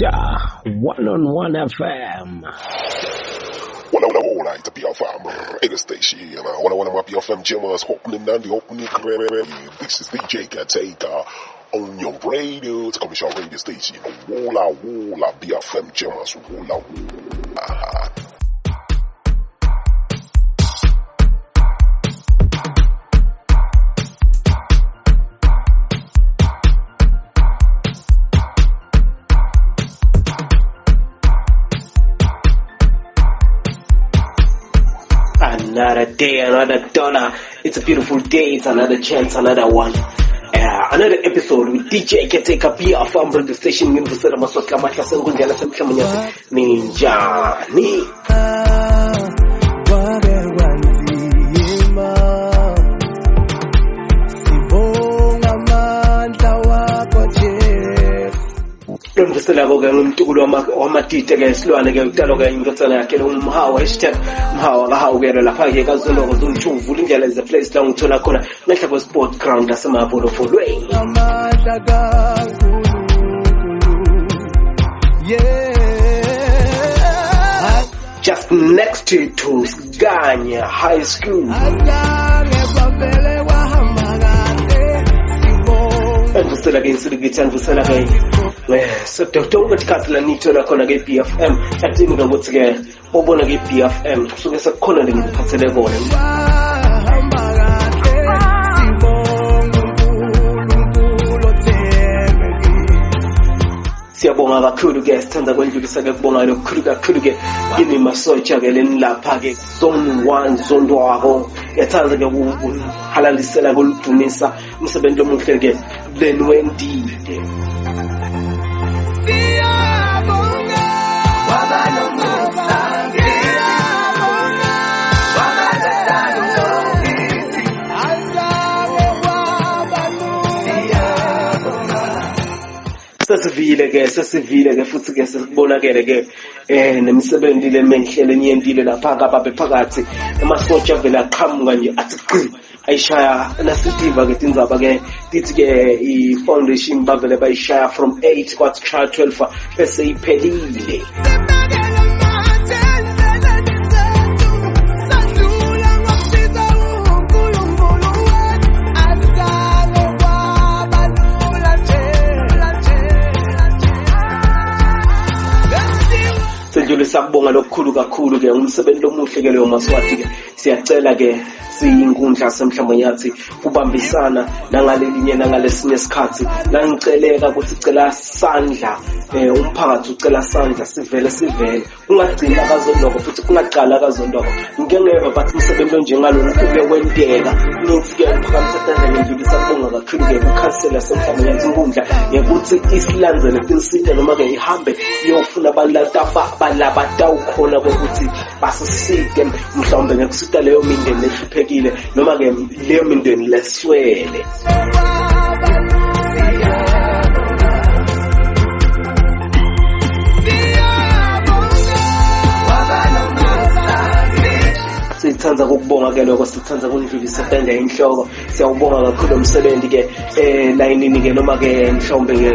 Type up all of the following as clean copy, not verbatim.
Ninja 101 FM. Wala ita BFM radio station. Wala my BFM jammers opening great. This is DJ Caretaker on your radio. It's a commercial radio station. Wala BFM jammers. Wala. Another day, another dollar. It's a beautiful day. It's another chance, another one. Another episode with DJ Caretaker BFM radio station. Ninja. Mfisela ke ngumtukulo wamatite ke silwane ke utalo ke inkotsana yakhe umhawa #mhawa kahawukele lapha ke kazoloko zontshuvu indlela ze place la ngithola khona ngehla kwe sport ground lasemabolo folweni just next to Ganya High School. Mfisela ke insiligitha mfisela ke so don't kathla nithola khona ke BFM atini ukuthi ke ubona ke BFM kusuke sekukhona ngiphathele kona siyabonga kakhulu ke sithanda kwendlulisa ke kubonga lokhu kakhulu ke yini masotsha ke lenilapha ke zone 1 zone wako yathanda ke ukuhalalisela koludumisa umsebenzi omuhle ke lenwendile sesivile ke futhi ke sesibonakele ke nemisebenzi lemenhle lenyendile lapha kababe phakathi emasotsha vela aqhamuka nje athi qi ayishaya nasitiva ke tindzaba ke dithi ke I foundation bavele bayishaya from 8 kwathi 12 bese iphelile Sabonga lokukhulu kakhulu ke umsebenzi omuhle ke leyo maswati ke siyacela ke siyinkundla semhlamba yathi kubambisana nangalelinye nangalesinye isikhathi la ngiceleka ukuthi cela sandla umphakathi ucela sandla sivele ungagcina kazondoko futhi kungaqala kazondoko ngengeva bathi umsebenzi onjengalona ube wenteka nithi ke umphakathi ngidlulisa kubonga kakhulu ke ukhansela semhlamba yathi inkundla ukuthi isilandzele tinsita noma ke ihambe iyofuna balaba batawukhona ukuthi basisike mhlawumbe ngekusita leyo mindeni lehluphekile noma ke leyo mindeni leswele sithanza ukubonga ke lokho sithanza ukundlulisa tenda inhloko siyawubonga kakhulu umsebenzi ke layinini ke noma ke mhlawumbe ke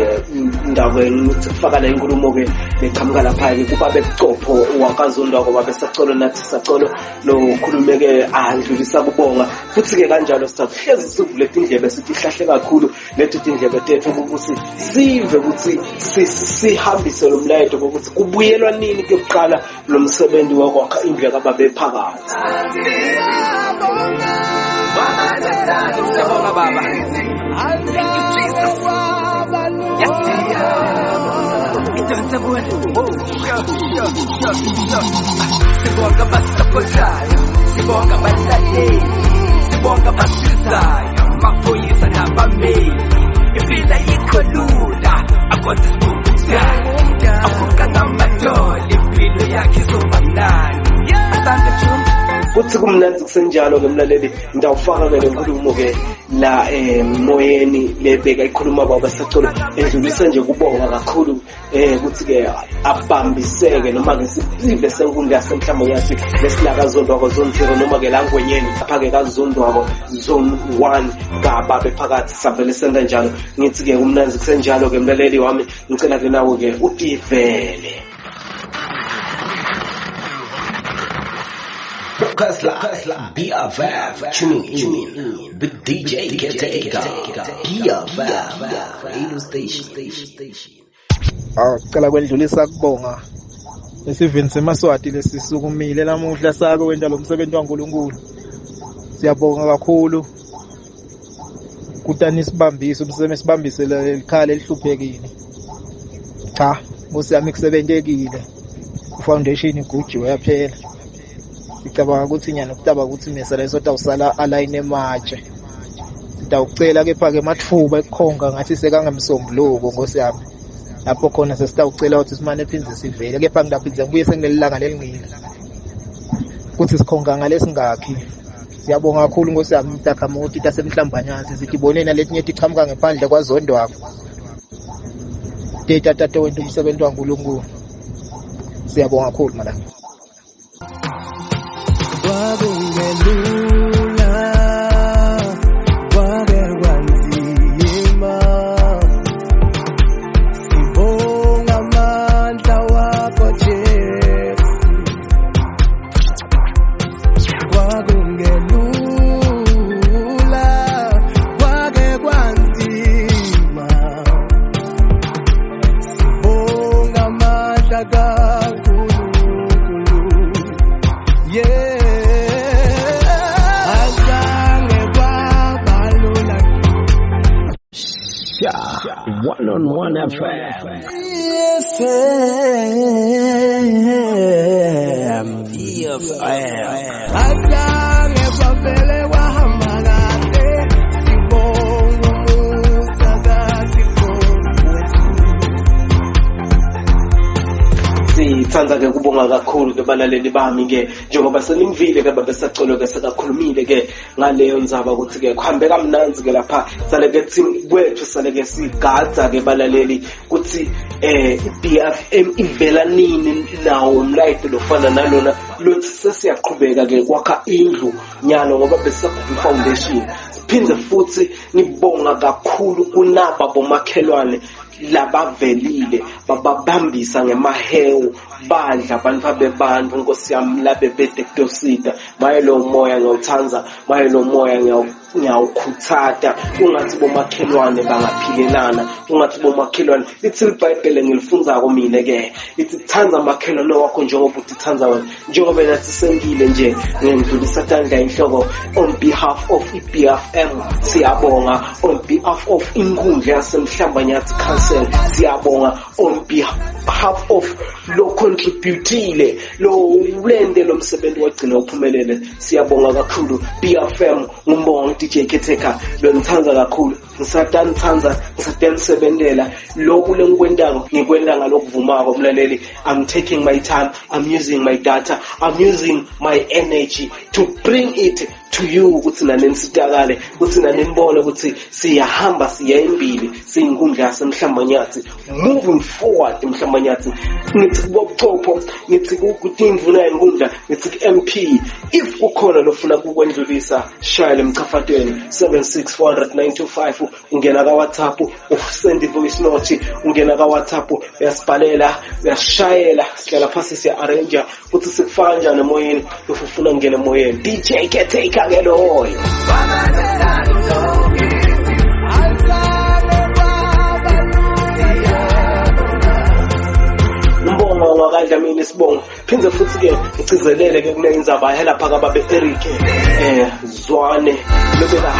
ndaweni ukufaka la inkulumo ke neqhamuka lapha ke kuba becopho wakazondwa ngoba besacolo nathi sacolo lokhulume ke andlulisa kubonga futhi ke kanjalo sithahlezi sivule indlebe sithi ihlahle kakhulu lethu indlebe tethu ukuthi sive ukuthi sihambise lo mlayeto ukuthi kubuyelwa nini ke kuqala lo msebenzi wakwakha indlu kababe phakathi Sibonga basapothayo, sibonga balaleli, sibonga basizayo, maphoyisa nabameli. Impila yikho lula, akodwa sibonga afuka ngamadolo, impilo yakhe izoba mnandi. kuthi kumnanzi kusenjalo ke mlaleli ngiyawufaka ke lenkulumo ke la moyeni lebeka ikhuluma baba sacolo endlulisa nje kubonga kakhulu ukuthi ke abambiseke noma ke sibe senkundla yasemhlamba yathi lesilaka zondwako zone 0 noma ke la ngwenyeni lapha ke kazondwako zone 1 ngaba bephakathi savele senda njalo ngithi ke kumnanzi kusenjalo ke mlaleli wami ngicela ke nawe ke utivele Kasla, BFF, tuning in, the DJ Caretaker, BFF, radio station. Cala kwendlulisa kubonga esivini semaswati lesisukumile lamuhla sake wenda lo msebenzi waNkulunkulu. Siyabonga kakhulu kutani sibambise umsebenzi sibambisele ekhaya elihluphekile. Cha, musiyami kusebenzekile. Foundation igujiwe yaphela. Ngicabanga ukuthi nyana ukutaba ukuthi mesa leso tawusala align ematshe. Ngidawucela kepha ke mathuba ekukhonga ngathi sekangamsombuluko Nkosi yami. Lapho khona sesitawucela ukuthi simane ephinze sivele kepha ngidaphinze ngibuye sengelilanga lelingile. Kuthi sikhonga ngalesingakhi. Siyabonga kakhulu Nkosi yami mtakhamuti tasemhlambanyasi sithi bonena letinye tichamuka ngephandle kwazondwako. Tata wena umsebenzi waNkulunkulu. Siyabonga kakhulu malanga. Wabengelula wabekwanzima sibonga amandla wakho Jesu wabengelula wabekwanzima sibonga amandla kaNkulunkulu yeah. One-on-one FM. Sithanda ke kubonga kakhulu ke balaleli bami ke njengoba senimvile ke babesacolo ke sakakhulumile ke ngaleyo ndzaba ukuthi ke kuhambe kamnanzi ke lapha sale ke team kwethu sale ke sigadza ke balaleli ukuthi BFM ivela nini nawo umlayito lofana nalona lothi sesiyaqhubeka ke kwakha indlu nyalo ngoba besakhulu foundation siphinde futhi nibonga kakhulu kunaba bomakhelwane labavelile bababambisa ngemahewu badla abantu abebantfu Nkosi yami labe bedekdosida maye lo moya ngawuthanza maye lo moya ngiyawukhuthata ungathi bomakhelwane bangaphilelana ungathi bomakhelwane lithi iBhayibheli ngilifundzako mina ke lithi thanza makhelwane wakho njengoba uthi thanza wena njengoba nathi sengile nje ngendlulisa tandla inhloko on behalf of iBFM siyabonga on behalf of inkundla yasemhlambanyati council siyabonga on behalf of lo contributile lo ulende lo msebenzi wagcina uphumelele siyabonga kakhulu BFM ngumbonga DJ Caretaker lo ngithanza kakhulu ngisadanithanza ngisadenisebenzela lokhu lengikwendayo ngikwenda ngalokuvumako umlaleli I'm taking my time I'm using my data I'm using my energy to bring it to you ukuthi nanensitakale ukuthi nanembone ukuthi siyahamba siyayimbili siyinkundla yasemhlambanyati moving forward emhlambanyati ngithi kubochopho ngithi kutindvuna inkundla ngithi MP if kukhona lofuna kukwendlulisa shaya lemchafatweni 7640925 ungena ka WhatsApp usend voice note ungena ka WhatsApp uyasibhalela uyashayela sihlala phasi siya arrange ukuthi sikufaka kanjani emoyeni ufuna ngene emoyeni DJ Caretaker ke loyo ngibonga kanje mina isibongo phindze futhi ke ngicizelele ke kuneyindzaba lapha kaBaba Eric Zwane lobeka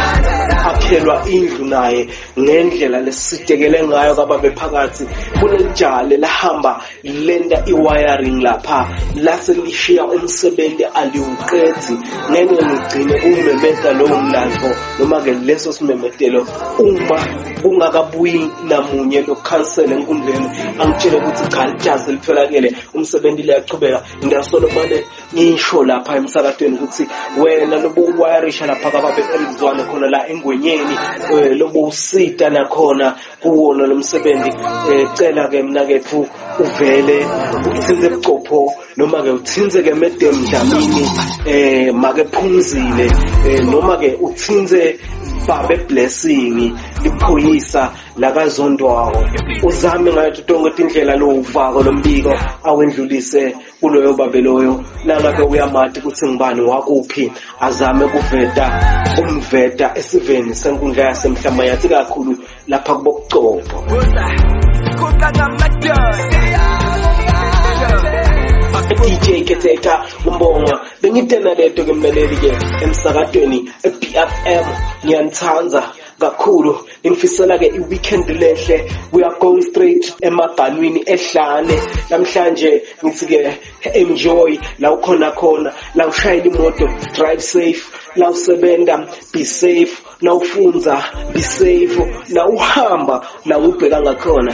akhelwa indlu naye ngendlela lesitekele ngayo kaBaba phakathi kunenjale lahamba lenda iwiring lapha laselishiya umsebenzi aliuqedzi ngeke ngigcine umemeta lo mlandvo noma ke leso simemetelo uma kungakabuyi namunye lo cancel enkundleni angitshele ukuthi cha ijazi litholakele umsebenzi liyaqhubeka ngiyasolo manje ngisho lapha emsakadweni ukuthi wena lobo wirisha lapha kababe elizwane khona la engwenyeni lobo usita nakhona kuwona lo msebenzi cela ke mina kethu uvele uthinze ebucopho noma ke uthinze ke medem Dlamini make phumzile noma ke uthinze babe blessing iphoyisa lakazondwawo uzame ngathi tonke indlela lo uvako lombiko awendlulise kuloyo babe loyo nangabe uyamathi ukuthi ngibani wakuphi azame kuveta umveta esiveni senkundla yasemhlamba yathi kakhulu lapha kubokucopho DJ Keteka umbonga bengitena leto ke mlaleli ke emsakadweni eBFM ngiyanithanza kakhulu ngifisela ke iweekend lehle we are going straight emabhalwini ehlane namhlanje ngithi ke enjoy la ukhona khona la ushayela imoto drive safe la usebenta be safe la ufunza be safe la uhamba la ubheka ngakhona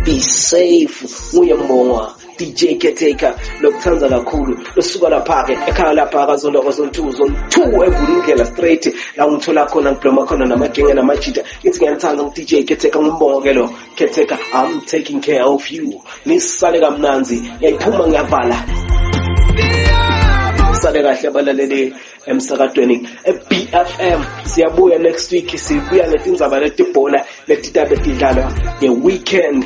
be safe uyembonga DJ Keteka lokuthanza kakhulu losuka lapha ke ekhaya lapha akazondo zone 2 eVulindlela straight la ngithola khona ngibloma khona namagenge namajita ithi ngiyanthanza DJ Keteka ngumbongo ke lo Keteka I'm taking care of you nisale kamnanzi yayiphuma ngiyavala sale kahle abalaleli emsakadweni eBFM siyabuya next week sibuya netindzaba letibhola letitabe tidlala ngeweekend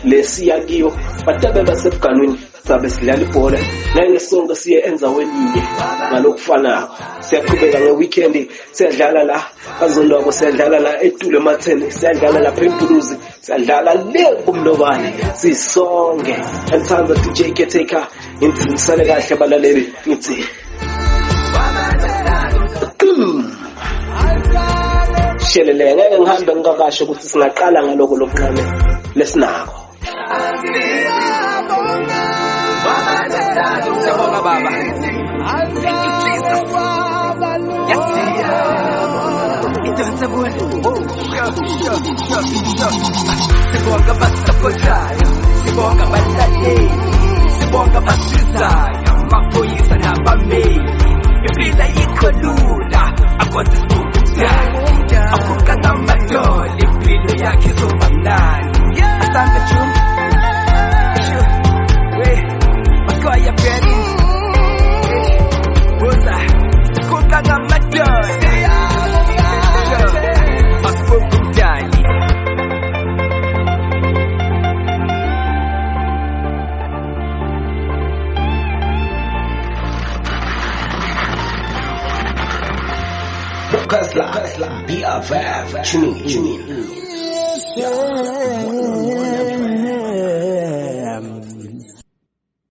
lesiyakiyo batabe basebuganweni sabe sidlala ibhola nangesonke siye enzaweni yinye ngalokufanayo siyaqhubeka ngeweekend siyadlala la kazondwabo siyadlala la eTule Matheni siyadlala lapha eMpuluzi siyadlala le kumlobane sisonke ngithanza DJ Keteka ngithimisele kahle abalaleli ngithi shelele ngeke ngihambe ngakasho ukuthi singaqala ngaloko lokuqala lesinako Sibonga basapotaya, sibonga balaleli, sibonga basizaya, maphoyisa nabameli. Impila yikho lula, akwazi ukuthatha, afuka namadolo, impilo yakhe izoba mnandi. Asante Jum, makoya beri, woza, afuka namadolo, asibuka umdali. Be a vibe, tuning in.